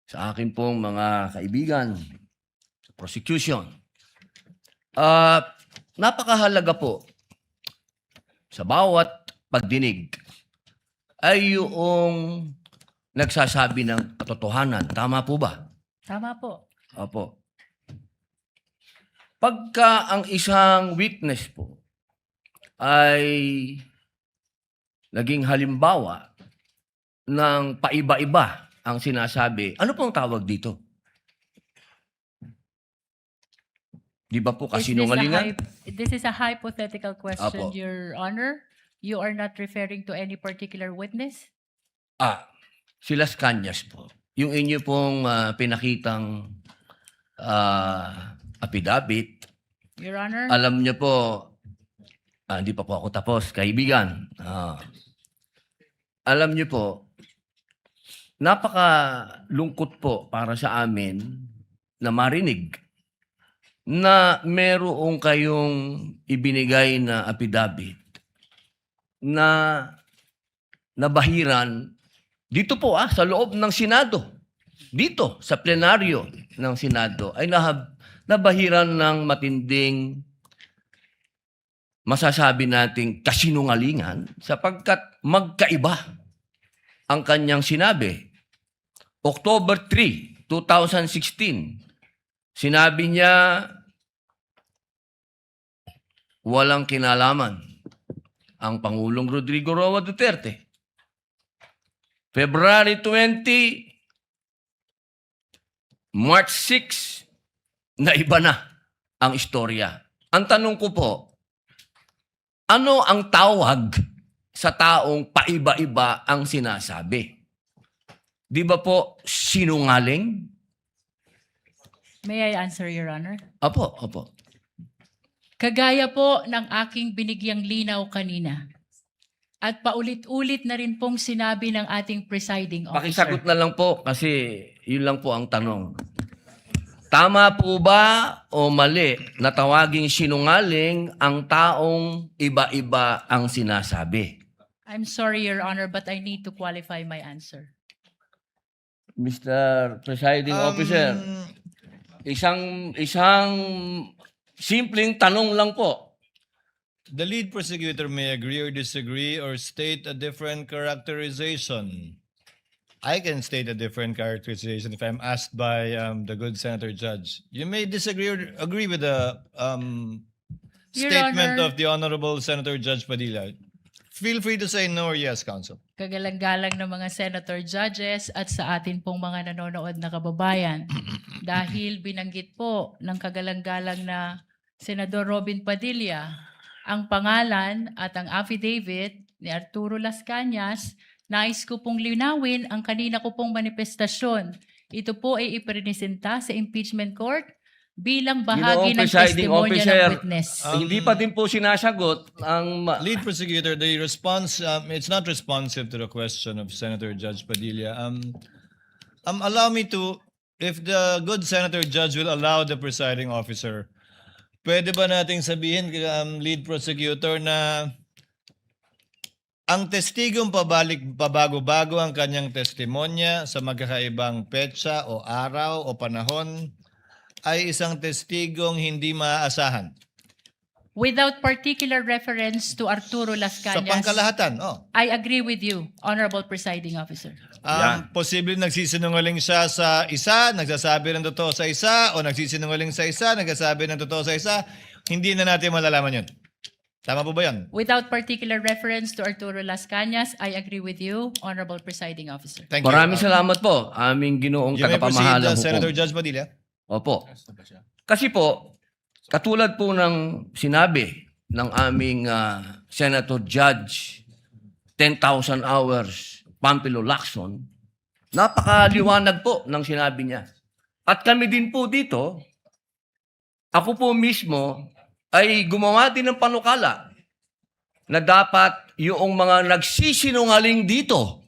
sa akin pong mga kaibigan sa prosecution. Napakahalaga po sa bawat pagdinig ay yung nagsasabi ng katotohanan. Tama po ba? Tama po. Opo. Pagka ang isang witness po ay naging halimbawa ng paiba-iba ang sinasabi, ano pong tawag dito? Di ba po kasinungalingan? This is a hypothetical question, Apo. Your Honor. You are not referring to any particular witness? Si Las Cañas po. Yung inyo pong pinakitang affidavit, Your Honor? alam niyo po, hindi pa po ako tapos, kaibigan. Alam niyo po, napakalungkot po para sa amin na marinig na merong kayong ibinigay na affidavit na nabahiran dito po sa loob ng Senado. Dito sa plenaryo ng Senado ay nabahiran ng matinding masasabi nating kasinungalingan sapagkat magkaiba ang kanyang sinabi. October 3, 2016, sinabi niya walang kinalaman ang Pangulong Rodrigo Roa Duterte. February 20, March 6, na iba na ang istorya. Ang tanong ko po, ano ang tawag sa taong paiba-iba ang sinasabi? Di ba po sinungaling? May I answer, Your Honor? Opo. Kagaya po ng aking binigyang linaw kanina. At paulit-ulit na rin pong sinabi ng ating presiding officer. Pakisagot na lang po kasi yun lang po ang tanong. Tama po ba o mali na tawaging sinungaling ang taong iba-iba ang sinasabi? I'm sorry, Your Honor, but I need to qualify my answer. Mr. Presiding Officer, isang simpleng tanong lang po. The lead prosecutor may agree or disagree or state a different characterization. I can state a different characterization if I'm asked by the good Senator Judge. You may disagree or agree with the Your statement Honor. of the Honorable Senator Judge Padilla. Feel free to say no or yes, Counsel. Kagalang-galang ng mga senator judges at sa atin pong mga nanonood na kababayan. Dahil binanggit po ng kagalang-galang na Senador Robin Padilla ang pangalan at ang affidavit ni Arturo Las Cañas, nais ko pong linawin ang kanina ko pong manifestasyon. Ito po ay ipresenta sa impeachment court bilang bahagi ng Presiding testimonya Officer, ng witness. hindi pa din po sinasagot ang... Lead prosecutor, the response, it's not responsive to the question of Senator Judge Padilla. Allow me to, if the good Senator Judge will allow the presiding officer, pwede ba nating sabihin, lead prosecutor, na ang testigong pabago-bago ang kanyang testimonya sa magkakaibang petsa o araw o panahon ay isang testigong hindi maaasahan? Without particular reference to Arturo Las Sa Cañas, pangkalahatan, I agree with you, Honorable Presiding Officer. Yan. Posible nagsisinungaling siya sa isa, nagsasabi ng totoo sa isa, o nagsisinungaling sa isa, nagsasabi ng totoo sa isa, hindi na natin malalaman yun. Tama po ba yan? Without particular reference to Arturo Las Cañas, I agree with you, Honorable Presiding Officer. Thank you. Maraming salamat po, aming ginoong You may proceed, tagapamahalang Senator hukom. Judge Padilla. Opo. Kasi po, katulad po ng sinabi ng aming Senator Judge, 10,000 hours, Pampilo Lacson, napakaliwanag po ng sinabi niya. At kami din po dito, ako po mismo ay gumawa din ng panukala na dapat yung mga nagsisinungaling dito,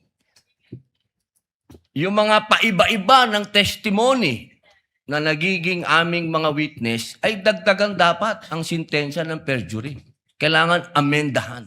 yung mga paiba-iba ng testimony na nagiging aming mga witness, ay dagdagan dapat ang sintensya ng perjury. Kailangan amendahan.